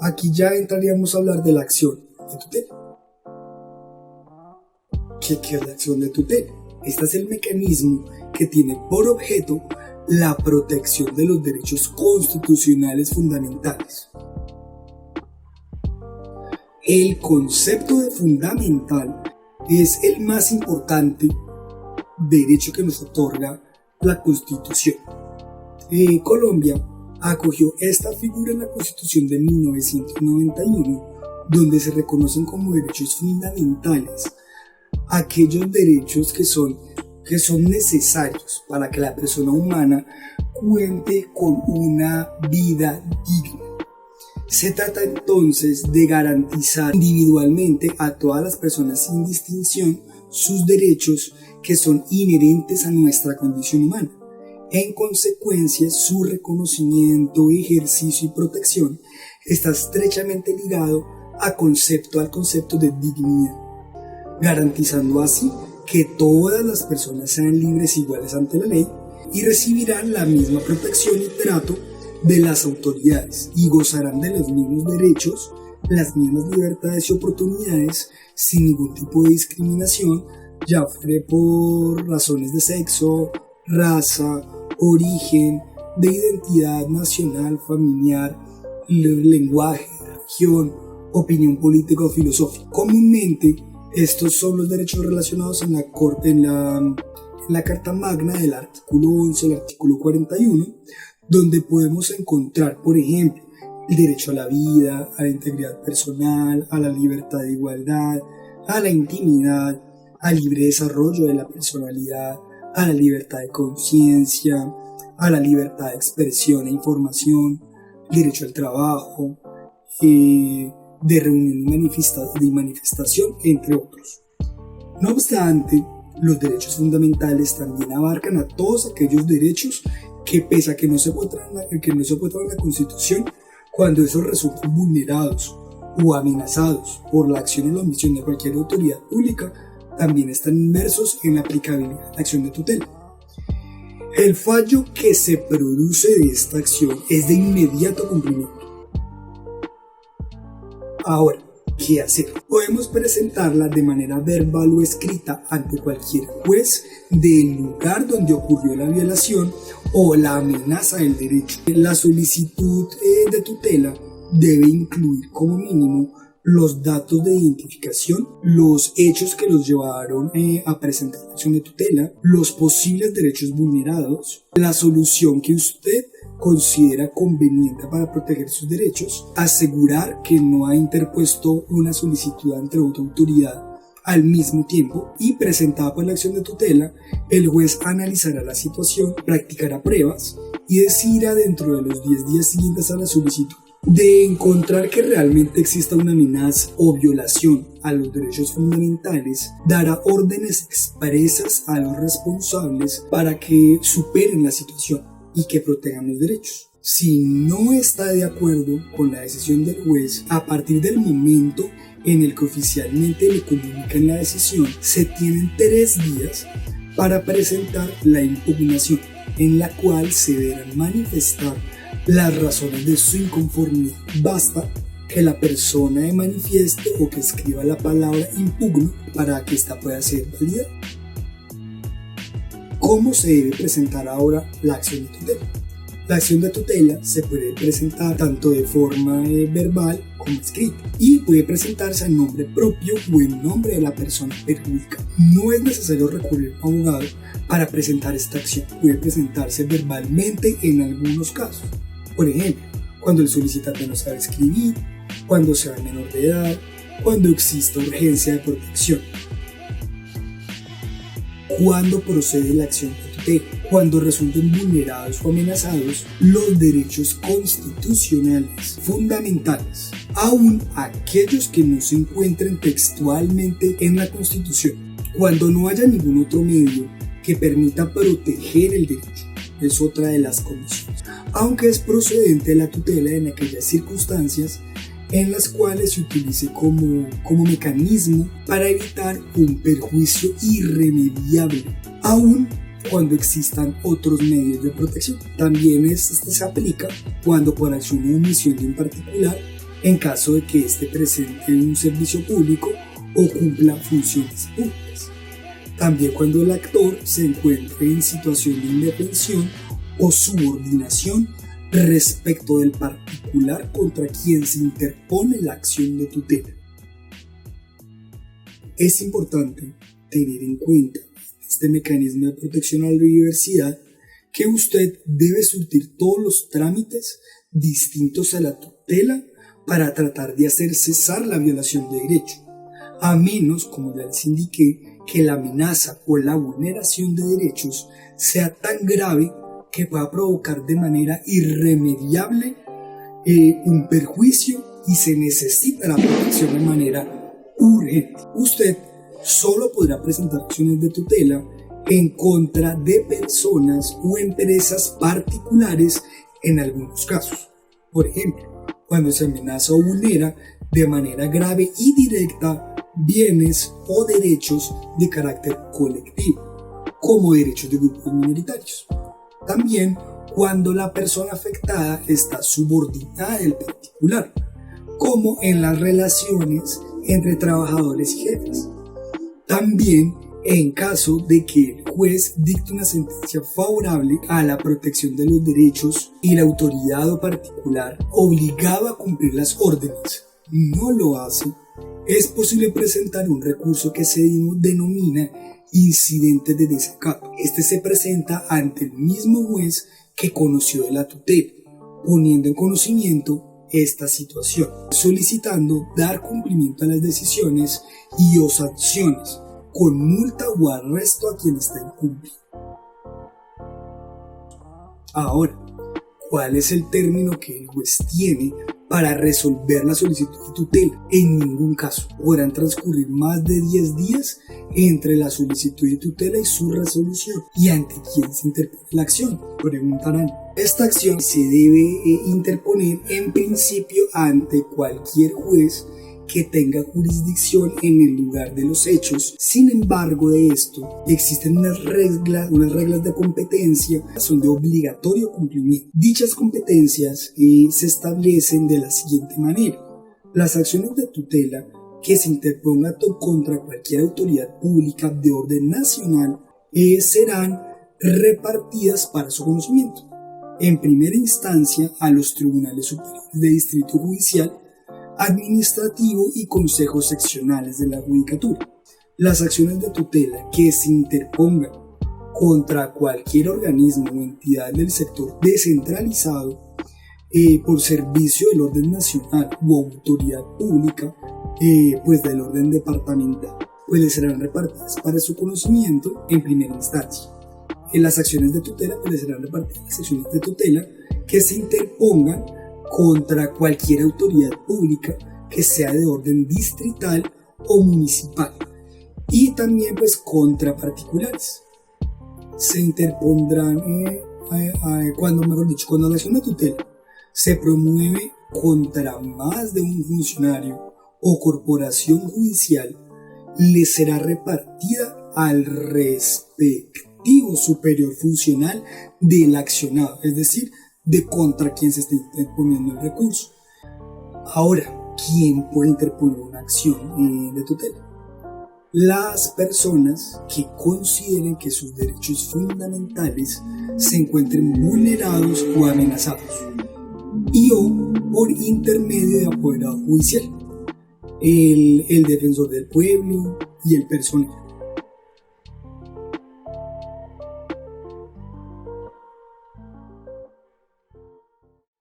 Aquí ya entraríamos a hablar de la acción de tutela. ¿Qué es la acción de tutela? Este es el mecanismo que tiene por objeto la protección de los derechos constitucionales fundamentales. El concepto de fundamental es el más importante derecho que nos otorga la Constitución. Colombia acogió esta figura en la Constitución de 1991, donde se reconocen como derechos fundamentales aquellos derechos que son necesarios para que la persona humana cuente con una vida digna. Se trata entonces de garantizar individualmente a todas las personas sin distinción sus derechos que son inherentes a nuestra condición humana. En consecuencia, su reconocimiento, ejercicio y protección está estrechamente ligado al concepto de dignidad, garantizando así que todas las personas sean libres e iguales ante la ley y recibirán la misma protección y trato de las autoridades y gozarán de los mismos derechos, las mismas libertades y oportunidades sin ningún tipo de discriminación, ya fuere por razones de sexo, raza, origen, de identidad nacional, familiar, lenguaje, religión, opinión política o filosófica. Comúnmente, estos son los derechos relacionados en la Carta Magna del artículo 11, el artículo 41, donde podemos encontrar, por ejemplo, el derecho a la vida, a la integridad personal, a la libertad de igualdad, a la intimidad, al libre desarrollo de la personalidad, a la libertad de conciencia, a la libertad de expresión e información, el derecho al trabajo, de reunión y manifestación, entre otros. No obstante, los derechos fundamentales también abarcan a todos aquellos derechos que, pese a que no se encuentran en la Constitución, cuando esos resultan vulnerados o amenazados por la acción o la omisión de cualquier autoridad pública, también están inmersos en la aplicabilidad de la acción de tutela. El fallo que se produce de esta acción es de inmediato cumplimiento. Ahora, ¿qué hacer? Podemos presentarla de manera verbal o escrita ante cualquier juez del lugar donde ocurrió la violación o la amenaza del derecho. La solicitud de tutela debe incluir como mínimo los datos de identificación, los hechos que los llevaron a presentar la acción de tutela, los posibles derechos vulnerados, la solución que usted considera conveniente para proteger sus derechos, asegurar que no ha interpuesto una solicitud ante otra autoridad al mismo tiempo y presentada por la acción de tutela. El juez analizará la situación, practicará pruebas y decidirá dentro de los 10 días siguientes a la solicitud. De encontrar que realmente exista una amenaza o violación a los derechos fundamentales, dará órdenes expresas a los responsables para que superen la situación y que protejan los derechos. Si no está de acuerdo con la decisión del juez, a partir del momento en el que oficialmente le comunican la decisión, se tienen 3 días para presentar la impugnación, en la cual se deberán manifestar las razones de su inconformidad. Basta que la persona manifieste o que escriba la palabra impugno para que ésta pueda ser válida. ¿Cómo se debe presentar ahora la acción de tutela? La acción de tutela se puede presentar tanto de forma verbal como escrita y puede presentarse en nombre propio o en nombre de la persona perjudicada. No es necesario recurrir a un abogado para presentar esta acción. Puede presentarse verbalmente en algunos casos. Por ejemplo, cuando el solicitante no sabe escribir, cuando sea menor de edad, cuando exista urgencia de protección. Cuando procede la acción de tutela, cuando resulten vulnerados o amenazados los derechos constitucionales fundamentales, aun aquellos que no se encuentren textualmente en la Constitución, cuando no haya ningún otro medio que permita proteger el derecho. Es otra de las condiciones. Aunque es procedente la tutela en aquellas circunstancias en las cuales se utilice como mecanismo para evitar un perjuicio irremediable, aun cuando existan otros medios de protección. También este se aplica cuando por acción o omisión de un particular, en caso de que éste presente un servicio público o cumpla funciones públicas. También cuando el actor se encuentre en situación de indefensión o subordinación respecto del particular contra quien se interpone la acción de tutela. Es importante tener en cuenta este mecanismo de protección a la diversidad que usted debe surtir todos los trámites distintos a la tutela para tratar de hacer cesar la violación de derecho, a menos, como ya les indiqué, que la amenaza o la vulneración de derechos sea tan grave que pueda provocar de manera irremediable un perjuicio y se necesita la protección de manera urgente. Usted solo podrá presentar acciones de tutela en contra de personas o empresas particulares en algunos casos. Por ejemplo, cuando se amenaza o vulnera de manera grave y directa bienes o derechos de carácter colectivo, como derechos de grupos minoritarios. También cuando la persona afectada está subordinada del particular, como en las relaciones entre trabajadores y jefes. También en caso de que el juez dicte una sentencia favorable a la protección de los derechos y la autoridad o particular obligado a cumplir las órdenes no lo hace, es posible presentar un recurso que se denomina incidente de desacato. Este se presenta ante el mismo juez que conoció de la tutela, poniendo en conocimiento esta situación, solicitando dar cumplimiento a las decisiones y o sanciones, con multa o arresto a quien está incumpliendo. Ahora, ¿cuál es el término que el juez tiene para resolver la solicitud de tutela? En ningún caso podrán transcurrir más de 10 días entre la solicitud de tutela y su resolución. ¿Y ante quién se interpone la acción?, preguntarán. Esta acción se debe interponer en principio ante cualquier juez que tenga jurisdicción en el lugar de los hechos. Sin embargo de esto, existen unas reglas de competencia que son de obligatorio cumplimiento. Dichas competencias se establecen de la siguiente manera. Las acciones de tutela que se interpongan contra cualquier autoridad pública de orden nacional serán repartidas para su conocimiento. En primera instancia a los tribunales superiores de distrito judicial, administrativo y consejos seccionales de la judicatura. Las acciones de tutela que se interpongan contra cualquier organismo o entidad del sector descentralizado por servicio del orden nacional u autoridad pública pues del orden departamental, pues les serán repartidas para su conocimiento en primera instancia. En las acciones de tutela pues les serán repartidas las acciones de tutela que se interpongan contra cualquier autoridad pública que sea de orden distrital o municipal, y también pues contra particulares. Se interpondrán cuando la acción de tutela se promueve contra más de un funcionario o corporación judicial, le será repartida al respectivo superior funcional del accionado, es decir, de contra quien se está interponiendo el recurso. Ahora, ¿quién puede interponer una acción de tutela? Las personas que consideren que sus derechos fundamentales se encuentren vulnerados o amenazados, y o por intermedio de apoderado judicial, el defensor del pueblo y el personal.